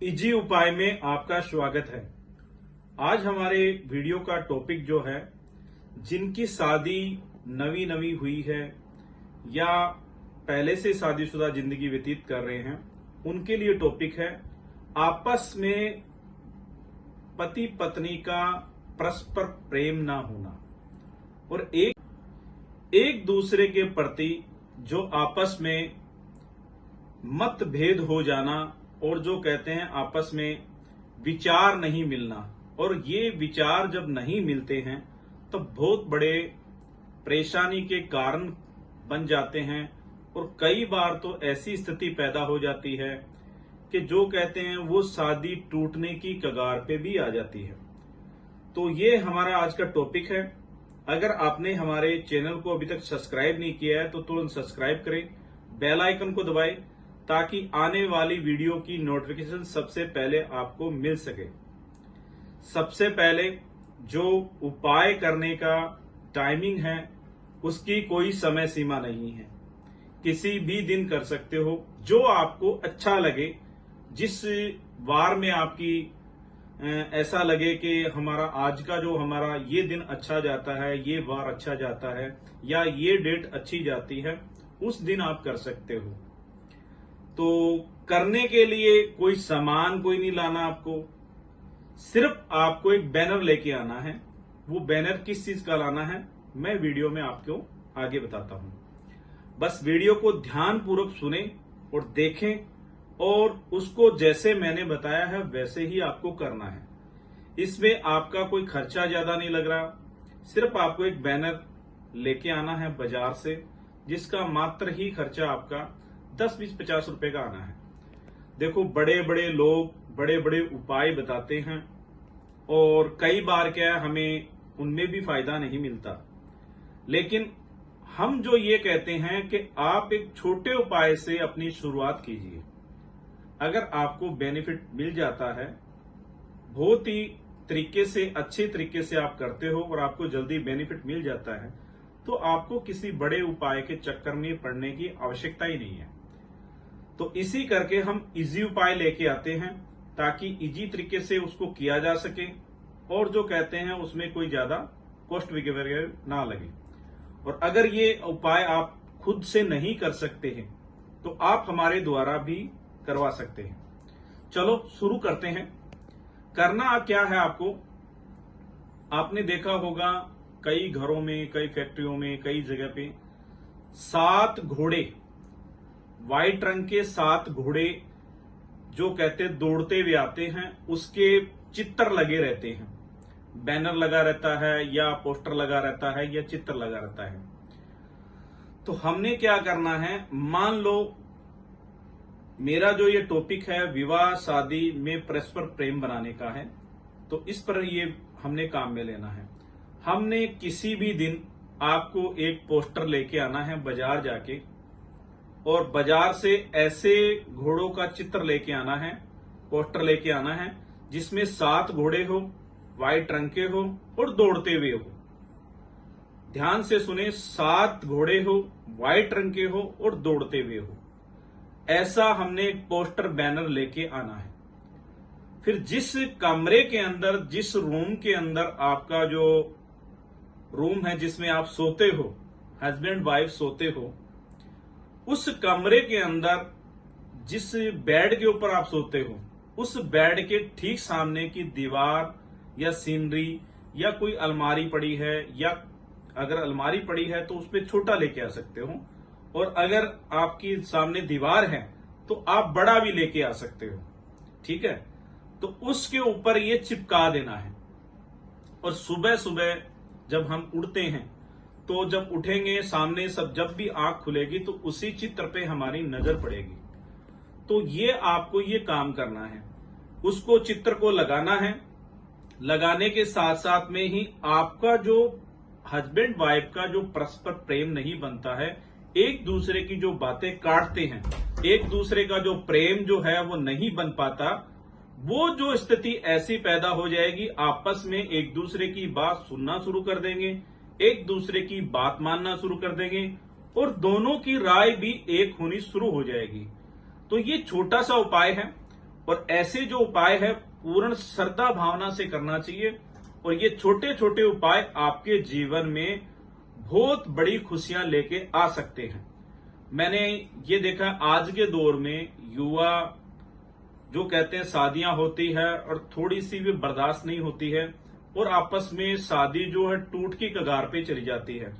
Easy उपाय में आपका स्वागत है। आज हमारे वीडियो का टॉपिक जो है, जिनकी शादी नवी नवी हुई है या पहले से शादीशुदा जिंदगी व्यतीत कर रहे हैं, उनके लिए टॉपिक है आपस में पति पत्नी का परस्पर प्रेम ना होना और एक दूसरे के प्रति जो आपस में मतभेद हो जाना और जो कहते हैं आपस में विचार नहीं मिलना। और ये विचार जब नहीं मिलते हैं तो बहुत बड़े परेशानी के कारण बन जाते हैं और कई बार तो ऐसी स्थिति पैदा हो जाती है कि जो कहते हैं वो शादी टूटने की कगार पे भी आ जाती है। तो ये हमारा आज का टॉपिक है। अगर आपने हमारे चैनल को अभी तक सब्सक्राइब नहीं किया है तो तुरंत सब्सक्राइब करें, बेल आइकन को दबाएं ताकि आने वाली वीडियो की नोटिफिकेशन सबसे पहले आपको मिल सके। सबसे पहले जो उपाय करने का टाइमिंग है उसकी कोई समय सीमा नहीं है, किसी भी दिन कर सकते हो, जो आपको अच्छा लगे। जिस वार में आपकी ऐसा लगे कि हमारा आज का जो हमारा ये दिन अच्छा जाता है, ये वार अच्छा जाता है या ये डेट अच्छी जाती है, उस दिन आप कर सकते हो। तो करने के लिए कोई सामान कोई नहीं लाना, आपको सिर्फ आपको एक बैनर लेके आना है। वो बैनर किस चीज का लाना है मैं वीडियो में आपको आगे बताता हूं। बस वीडियो को ध्यान पूर्वक सुने और देखें और उसको जैसे मैंने बताया है वैसे ही आपको करना है। इसमें आपका कोई खर्चा ज्यादा नहीं लग रहा, सिर्फ आपको एक बैनर लेके आना है बाजार से, जिसका मात्र ही खर्चा आपका 10, 20, 50 रुपए का आना है। देखो, बड़े बड़े लोग बड़े बड़े उपाय बताते हैं और कई बार क्या है हमें उनमें भी फायदा नहीं मिलता, लेकिन हम जो ये कहते हैं कि आप एक छोटे उपाय से अपनी शुरुआत कीजिए। अगर आपको बेनिफिट मिल जाता है, बहुत ही तरीके से अच्छे तरीके से आप करते हो और आपको जल्दी बेनिफिट मिल जाता है, तो आपको किसी बड़े उपाय के चक्कर में पड़ने की आवश्यकता ही नहीं है। तो इसी करके हम इजी उपाय लेके आते हैं ताकि इजी तरीके से उसको किया जा सके और जो कहते हैं उसमें कोई ज्यादा कॉस्ट वगैरह ना लगे। और अगर ये उपाय आप खुद से नहीं कर सकते हैं तो आप हमारे द्वारा भी करवा सकते हैं। चलो शुरू करते हैं। करना क्या है आपको, आपने देखा होगा कई घरों में, कई फैक्ट्रियों में, कई जगह पे 7 घोड़े, व्हाइट रंग के 7 घोड़े जो कहते दौड़ते हुए आते हैं, उसके चित्र लगे रहते हैं। बैनर लगा रहता है या पोस्टर लगा रहता है या चित्र लगा रहता है। तो हमने क्या करना है, मान लो मेरा जो ये टॉपिक है विवाह शादी में परस्पर प्रेम बनाने का है, तो इस पर ये हमने काम में लेना है। हमने किसी भी दिन आपको एक पोस्टर लेके आना है बाजार जाके, और बाजार से ऐसे घोड़ों का चित्र लेके आना है, पोस्टर लेके आना है जिसमें 7 घोड़े हो, व्हाइट रंग के हो और दौड़ते हुए हो। ध्यान से सुने, 7 घोड़े हो, व्हाइट रंग के हो और दौड़ते हुए हो। ऐसा हमने एक पोस्टर बैनर लेके आना है। फिर जिस कमरे के अंदर, जिस रूम के अंदर आपका जो रूम है जिसमें आप सोते हो, हस्बैंड वाइफ सोते हो, उस कमरे के अंदर जिस बेड के ऊपर आप सोते हो, उस बेड के ठीक सामने की दीवार या सीनरी या कोई अलमारी पड़ी है, या अगर अलमारी पड़ी है तो उसपे छोटा लेके आ सकते हो, और अगर आपकी सामने दीवार है तो आप बड़ा भी लेके आ सकते हो। ठीक है, तो उसके ऊपर ये चिपका देना है। और सुबह सुबह जब हम उठते हैं तो जब उठेंगे सामने सब, जब भी आंख खुलेगी तो उसी चित्र पे हमारी नजर पड़ेगी। तो ये आपको ये काम करना है, उसको चित्र को लगाना है। लगाने के साथ साथ में ही आपका जो हस्बैंड वाइफ का जो परस्पर प्रेम नहीं बनता है, एक दूसरे की जो बातें काटते हैं, एक दूसरे का जो प्रेम जो है वो नहीं बन पाता, वो जो स्थिति ऐसी पैदा हो जाएगी, आपस में एक दूसरे की बात सुनना शुरू कर देंगे, एक दूसरे की बात मानना शुरू कर देंगे और दोनों की राय भी एक होनी शुरू हो जाएगी। तो ये छोटा सा उपाय है और ऐसे जो उपाय है पूर्ण श्रद्धा भावना से करना चाहिए। और ये छोटे छोटे उपाय आपके जीवन में बहुत बड़ी खुशियां लेके आ सकते हैं। मैंने ये देखा आज के दौर में युवा जो कहते हैं शादियां होती है और थोड़ी सी भी बर्दाश्त नहीं होती है और आपस में शादी जो है टूट की कगार पे चली जाती है।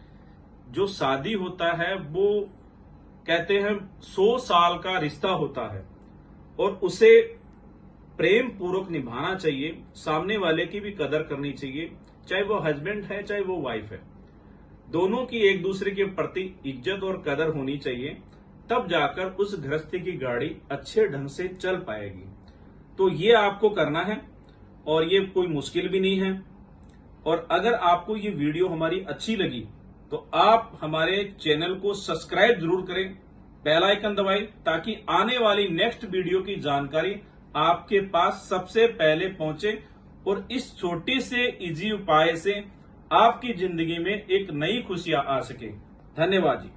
जो शादी होता है वो कहते हैं 100 साल का रिश्ता होता है और उसे प्रेम पूर्वक निभाना चाहिए। सामने वाले की भी कदर करनी चाहिए, चाहे वो हस्बैंड है चाहे वो वाइफ है। दोनों की एक दूसरे के प्रति इज्जत और कदर होनी चाहिए, तब जाकर उस गृहस्थी की गाड़ी अच्छे ढंग से चल पाएगी। तो ये आपको करना है और ये कोई मुश्किल भी नहीं है। और अगर आपको ये वीडियो हमारी अच्छी लगी तो आप हमारे चैनल को सब्सक्राइब जरूर करें, बेल आइकन दबाएं, ताकि आने वाली नेक्स्ट वीडियो की जानकारी आपके पास सबसे पहले पहुंचे और इस छोटे से इजी उपाय से आपकी जिंदगी में एक नई खुशियां आ सके। धन्यवाद जी।